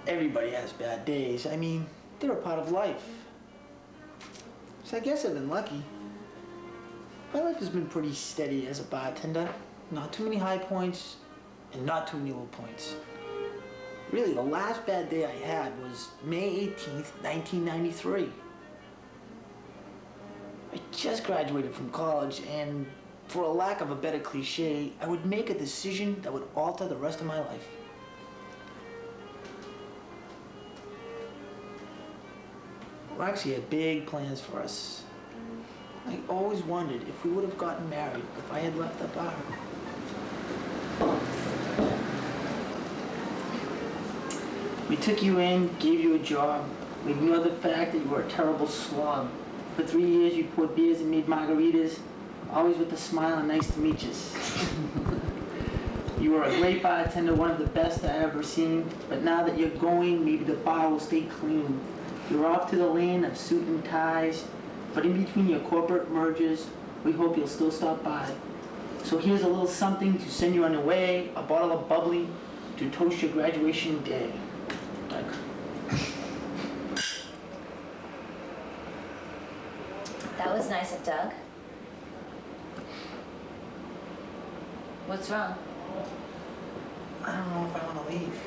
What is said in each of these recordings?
Everybody has bad days. I mean, they're a part of life. So I guess I've been lucky. My life has been pretty steady as a bartender. Not too many high points and not too many low points. Really, the last bad day I had was May 18th, 1993. I just graduated from college, and for a lack of a better cliche, I would make a decision that would alter the rest of my life. Roxy had big plans for us. I always wondered if we would have gotten married if I had left the bar. We took you in, gave you a job. We ignored the fact that you were a terrible slob. For 3 years, you poured beers and made margaritas, always with a smile and nice to meet you. You were a great bartender, one of the best I ever seen. But now that you're going, maybe the bar will stay clean. You're off to the land of suit and ties, but in between your corporate mergers, we hope you'll still stop by. So here's a little something to send you on your way, a bottle of bubbly to toast your graduation day. That was nice of Doug. What's wrong? I don't know if I want to leave.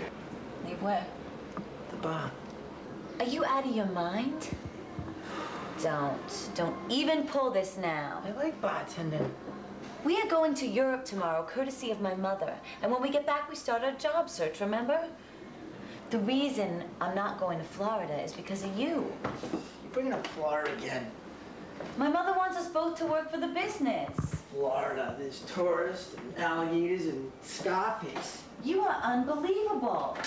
Leave where? The bar. Are you out of your mind? Don't even pull this now. I like bartending. We are going to Europe tomorrow, courtesy of my mother. And when we get back, we start our job search, remember? The reason I'm not going to Florida is because of you. You're bringing up Florida again. My mother wants us both to work for the business. Florida, there's tourists and alligators and Scarface. You are unbelievable.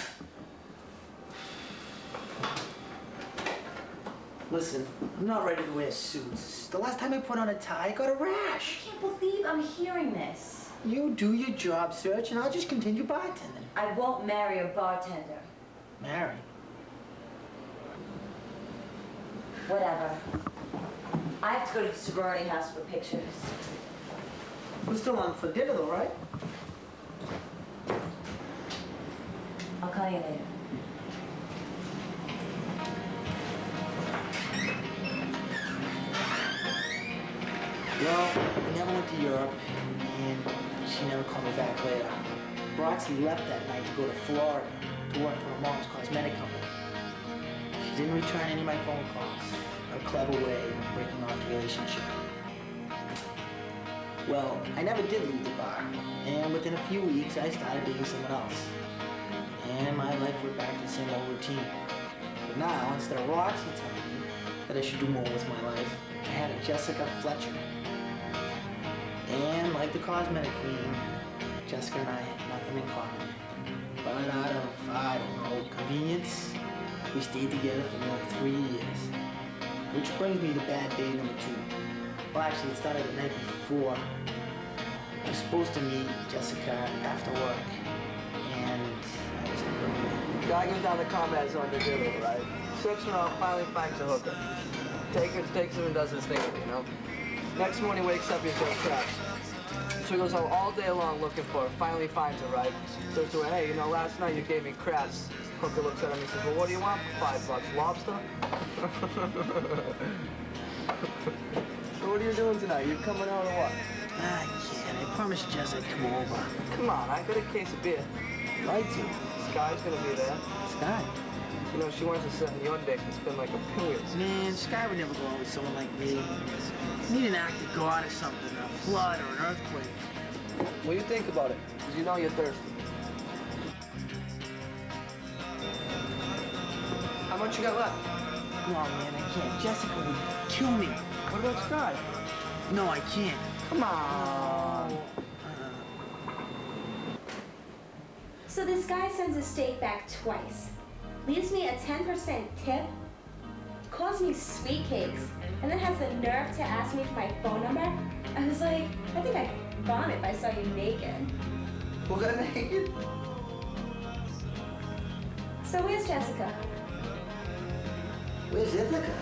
Listen, I'm not ready to wear suits. The last time I put on a tie, I got a rash. I can't believe I'm hearing this. You do your job search, and I'll just continue bartending. I won't marry a bartender. Marry? Whatever. I have to go to the sorority house for pictures. We're still on for dinner, though, right? I'll call you later. Well, I never went to Europe, and she never called me back later. Roxy left that night to go to Florida to work for her mom's cosmetic company. She didn't return any of my phone calls. A clever way of breaking off the relationship. Well, I never did leave the bar, and within a few weeks, I started dating someone else. And my life went back to the same old routine. But now, instead of Roxy telling me that I should do more with my life, I had a Jessica Fletcher. And like the cosmetic queen, Jessica and I had nothing in common. But out of, I don't know, convenience, we stayed together for nearly 3 years. Which brings me to bad day number 2. Well, actually, it started the night before. I was supposed to meet Jessica after work, and I was never. Guy goes down the combat zone to do it, right? Searching around, finally finds a hooker. Takes him and does his thing, you know? Next morning, wakes up, he's got craps. So he goes out all day long looking for her, finally finds her, right? Says to her, hey, you know, last night you gave me craps. Hooker looks at him and says, well, what do you want for $5? Lobster? So what are you doing tonight? You coming out or what? I can't. I promised Jess I'd come over. Come on, I got a case of beer. Right to. Sky's gonna be there. Sky? You know, she wants to sit on your dick and spend like a period. Man, Sky would never go out with someone like me. You need an act of God or something, a flood or an earthquake. Well, you think about it, because you know you're thirsty. How much you got left? No, man, I can't. Jessica would kill me. What about Sky? No, I can't. Come on. So this guy sends a steak back twice, leaves me a 10% tip, calls me sweet cakes, and then has the nerve to ask me for my phone number. I was like, I think I'd vomit if I saw you naked. What, naked? So where's Jessica? Where's Ithaca?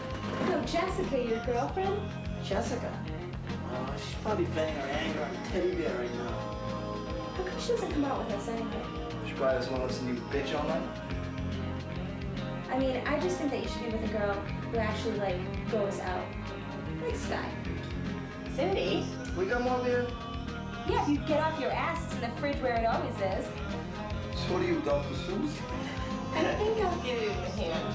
No, Jessica, your girlfriend? Jessica? Oh, she's probably venting her anger on a teddy bear right now. How come she doesn't come out with us anyway? She probably doesn't want to listen to you bitch all night. I mean, I just think that you should be with a girl who actually, like, goes out. Like Sky. Cindy? We got more beer? Yeah, if you get off your ass, it's in the fridge where it always is. So what are you, Dr. Seuss? I think I'll give you a hand.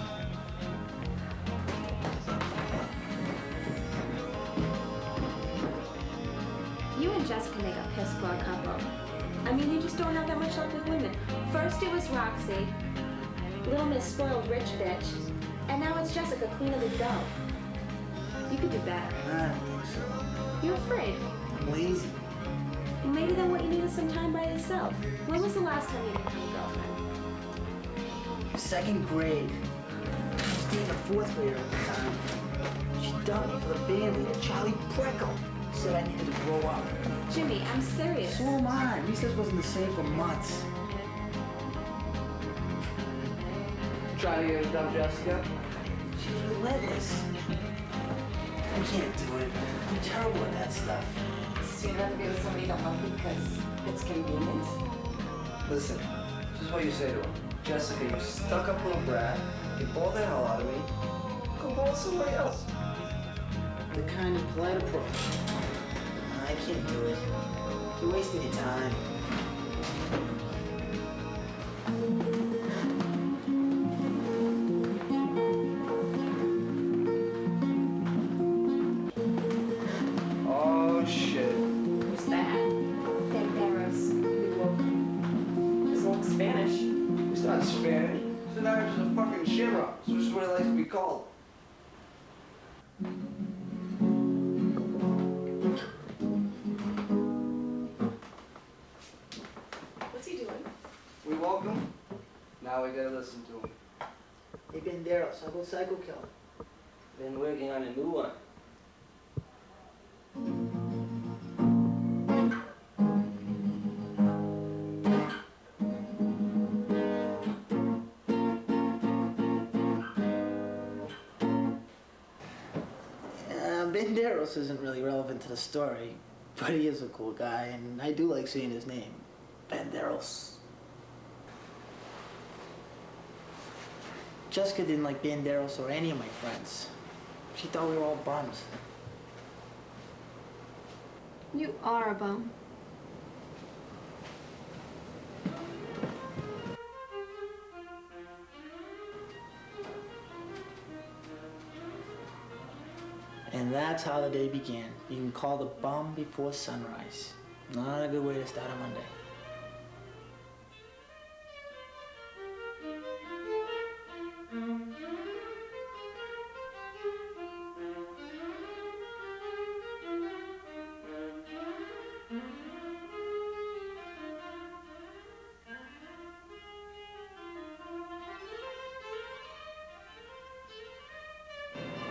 You and Jessica make a piss poor couple. I mean, you just don't have that much luck with women. First it was Roxy, Little Miss Spoiled Rich Bitch, and now it's Jessica, Queen of the Dough. You could do better. I don't think so. You're afraid. I'm lazy. Maybe then what you need is some time by yourself. When was the last time you became a girlfriend? 2nd grade. I was dating a 4th grader at the time. She dumped me for the band leader, Charlie Preckle. Said I needed to grow up. Jimmy, I'm serious. So am I. Recess wasn't the same for months. Try to get her to dump Jessica? She was relentless. I can't do it. I'm terrible at that stuff. So you'd rather be with somebody you don't like because it's convenient? Listen, this is what you say to her. Jessica, you stuck-up little brat. You bore the hell out of me. Go bore somebody else. The kind of polite approach. I can't do it. You're wasting your time. Oh, shit. Who's that? Banderos. Doesn't look Spanish. He's not Spanish. He's an Irish as a fucking shamrock. So this is what he likes to be called. What's he doing? We woke him. Now we gotta listen to him. Hey, Banderos, how about Psycho Killer? Been working on a new one. Banderos isn't really relevant to the story, but he is a cool guy, and I do like saying his name. Banderos. Jessica didn't like Banderos or any of my friends. She thought we were all bums. You are a bum. And that's how the day began, being called a bum before sunrise. Not a good way to start a Monday.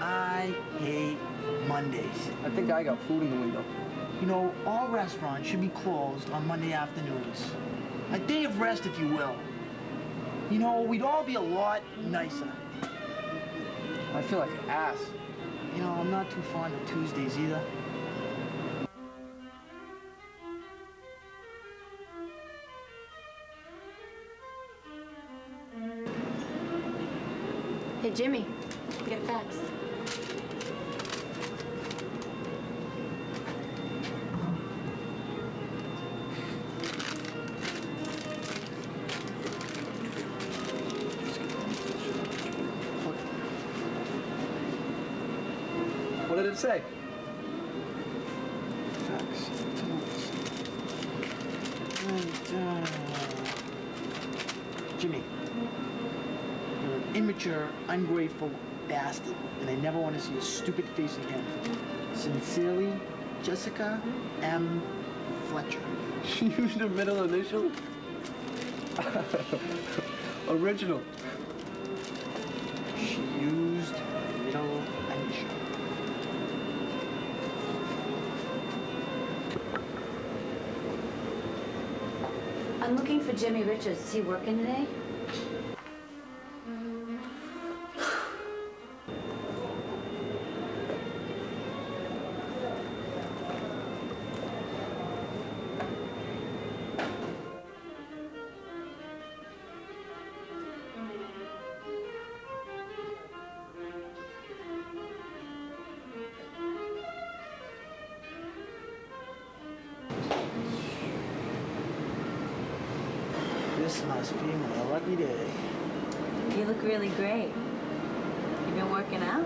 I hate Mondays. I think I got food in the window. You know, all restaurants should be closed on Monday afternoons. A day of rest, if you will. You know, we'd all be a lot nicer. I feel like an ass. You know, I'm not too fond of Tuesdays either. Hey, Jimmy, get a fax. What did it say? Facts. Jimmy, you're an immature, ungrateful bastard, and I never want to see your stupid face again. Sincerely, Jessica M. Fletcher. She used her middle initial? Original. She used middle initial. I'm looking for Jimmy Richards. Is he working today? This must be my lucky day. You look really great. You been working out?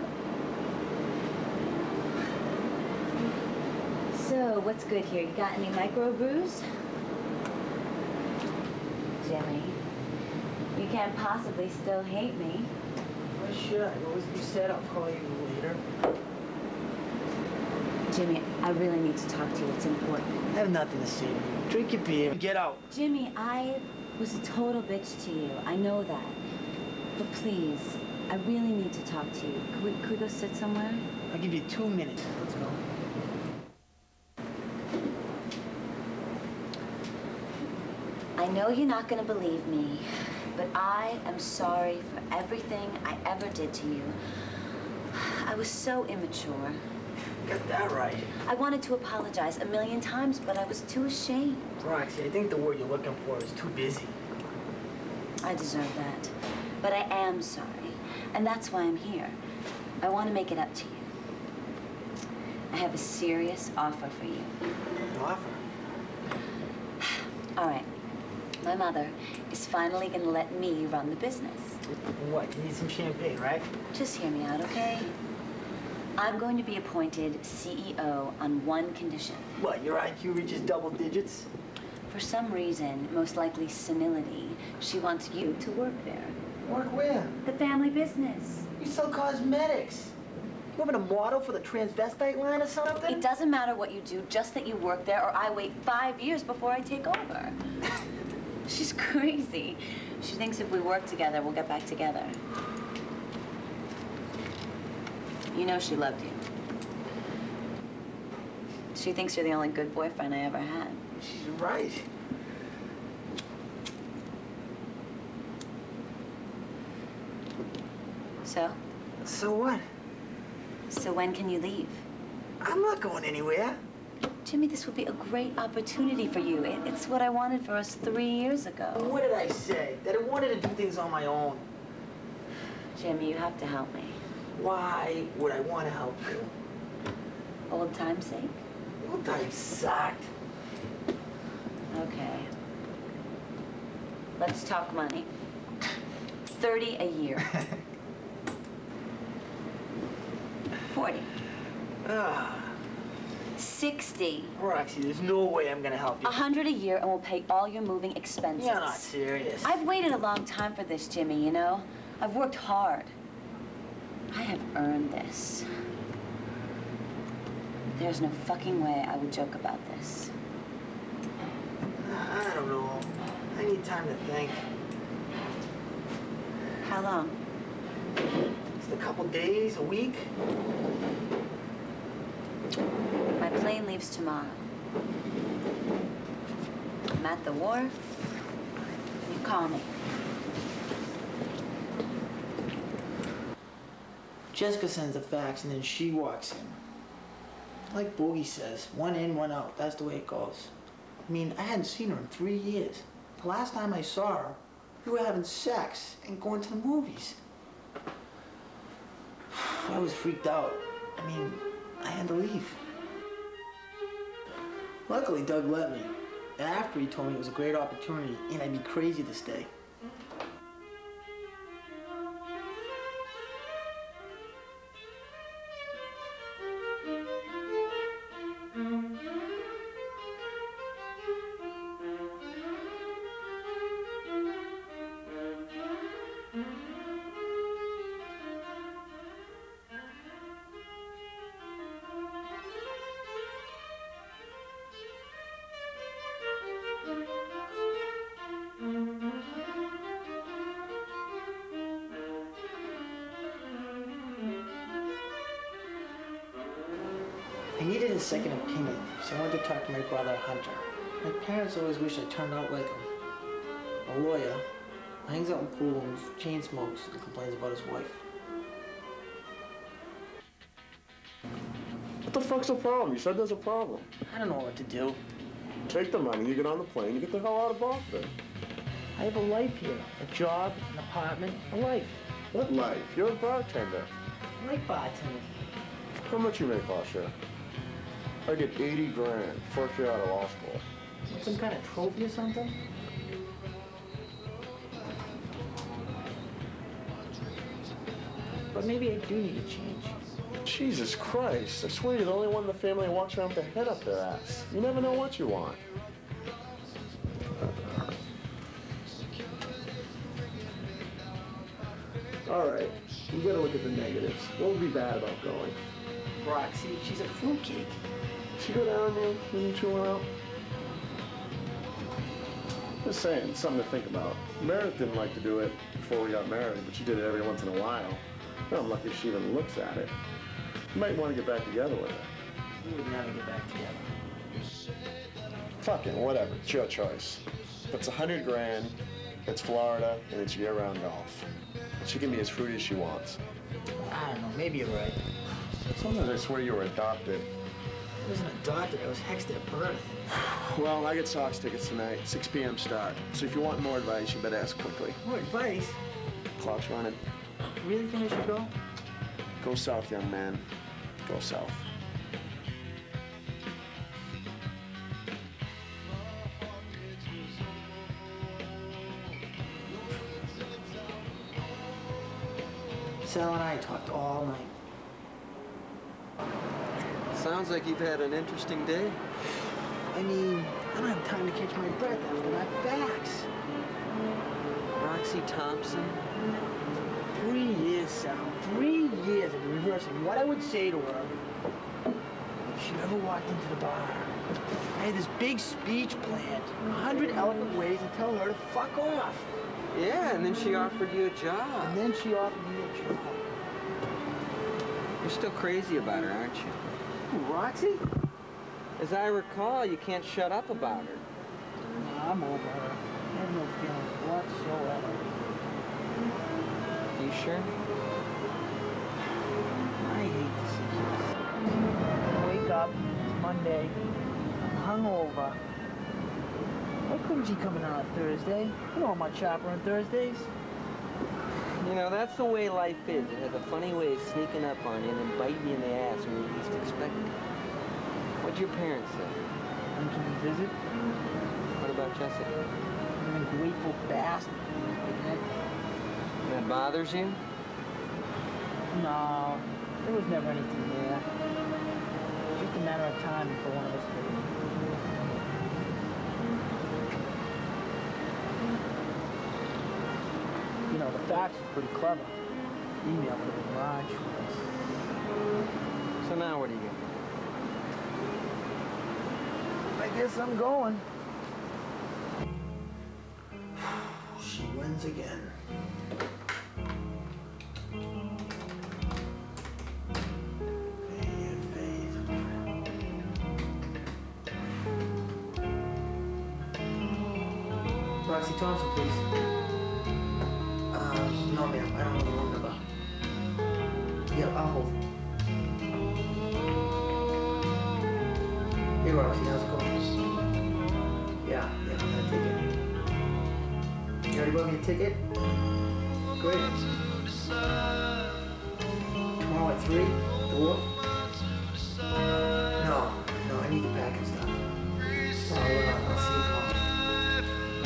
So, what's good here? You got any micro brews? Jimmy, you can't possibly still hate me. Why should I? What was you said? I'll call you later. Jimmy, I really need to talk to you. It's important. I have nothing to say to you. Drink your beer. Get out. Jimmy, I was a total bitch to you. I know that. But please, I really need to talk to you. Could we go sit somewhere? I'll give you 2 minutes. Let's go. I know you're not going to believe me, but I am sorry for everything I ever did to you. I was so immature. Got that right. I wanted to apologize 1,000,000 times, but I was too ashamed. Roxy, I think the word you're looking for is too busy. I deserve that. But I am sorry, and that's why I'm here. I want to make it up to you. I have a serious offer for you. An offer? All right. My mother is finally going to let me run the business. What? You need some champagne, right? Just hear me out, okay? I'm going to be appointed CEO on one condition. What, your IQ reaches double digits? For some reason, most likely senility, she wants you to work there. Work where? The family business. You sell cosmetics. You want me to model for the transvestite line or something? It doesn't matter what you do, just that you work there, or I wait 5 years before I take over. She's crazy. She thinks if we work together, we'll get back together. You know she loved you. She thinks you're the only good boyfriend I ever had. She's right. So? So what? So when can you leave? I'm not going anywhere. Jimmy, this would be a great opportunity for you. It's what I wanted for us 3 years ago. What did I say? That I wanted to do things on my own. Jimmy, you have to help me. Why would I want to help you? Old time's sake? Old times sucked. Okay. Let's talk money. 30 a year. 40. Ah. 60. Roxy, there's no way I'm gonna help you. 100 a year, and we'll pay all your moving expenses. You're not serious. I've waited a long time for this, Jimmy, you know? I've worked hard. I have earned this. There's no fucking way I would joke about this. I don't know. I need time to think. How long? Just a couple days, a week. My plane leaves tomorrow. I'm at the wharf. You call me. Jessica sends the fax and then she walks in. Like Boogie says, one in, one out. That's the way it goes. I mean, I hadn't seen her in 3 years. The last time I saw her, we were having sex and going to the movies. I was freaked out. I mean, I had to leave. Luckily, Doug let me. And after he told me it was a great opportunity and I'd be crazy to stay. I needed a second opinion, so I went to talk to my brother, Hunter. My parents always wish I turned out like him. A lawyer, who hangs out in pool rooms, chain smokes, and complains about his wife. What the fuck's the problem? You said there's a problem. I don't know what to do. Take the money, you get on the plane, you get the hell out of Boston. I have a life here. A job, an apartment, a life. What life? You're a bartender. I like bartending. How much you make last year? I get 80 grand, first year out of law school. Some kind of trophy or something? But maybe I do need a change. Jesus Christ, I swear you're the only one in the family who walks around with their head up their ass. You never know what you want. All right, you gotta look at the negatives. What would be bad about going? Roxy, she's a fruitcake. She go down on you when you two went out? Just saying, something to think about. Meredith didn't like to do it before we got married, but she did it every once in a while. Well, I'm lucky she even looks at it. You might want to get back together with her. We would never get back together. Fucking whatever, it's your choice. If it's 100 grand, it's Florida, and it's year-round golf. She can be as fruity as she wants. I don't know, maybe you're right. Sometimes I swear you were adopted. I wasn't adopted, I was hexed at birth. Well, I get Sox tickets tonight, 6 p.m. start. So if you want more advice, you better ask quickly. More advice? Clock's running. You really think I should go? Go south, young man. Go south. Sal and I talked all night. Sounds like you've had an interesting day. I mean, I don't have time to catch my breath after that fax. Roxy Thompson. 3 years, Sal. 3 years of rehearsing what I would say to her if she ever walked into the bar. I had this big speech planned, 100 eloquent ways to tell her to fuck off. Yeah, and then she offered you a job. And then she offered me a job. You're still crazy about her, aren't you? Who, Roxy? As I recall, you can't shut up about her. No, I'm over her. I have no feelings whatsoever. You sure? I hate to see this. I wake up, it's Monday, I'm hungover. Why couldn't she come in on a Thursday? You know I'm not shopper on Thursdays. You know, that's the way life is. It has a funny way of sneaking up on you and then biting you in the ass when you least expect it. What'd your parents say? I'm coming to visit. What about Jessica? I'm an ungrateful bastard. That bothers you? No, there was never anything there. It's just a matter of time before one of us did. You know, the fax was pretty clever. Email with a garage was. So now what are you going to do? I guess I'm going. She wins again. Roxy Thompson, please. No, ma'am, I don't know the room number. Yeah, I'll hold. Hey, Roxy, how's it going? Yeah, I'm gonna take it. You already bought me a ticket? Great. Tomorrow at 3? The Wharf? No, I need to pack and stuff. I'll see you tomorrow.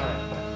All right, bye.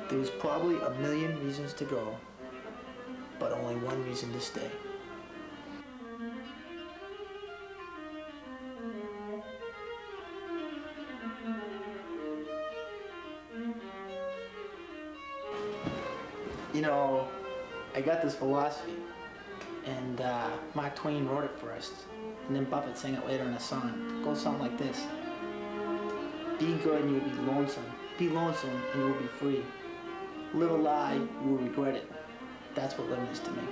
There was probably a million reasons to go, but only one reason to stay. You know, I got this philosophy, and Mark Twain wrote it first, and then Buffett sang it later in a song. It goes something like this. Be good and you'll be lonesome. Be lonesome and you'll be free. Live a lie, you will regret it. That's what living is to me.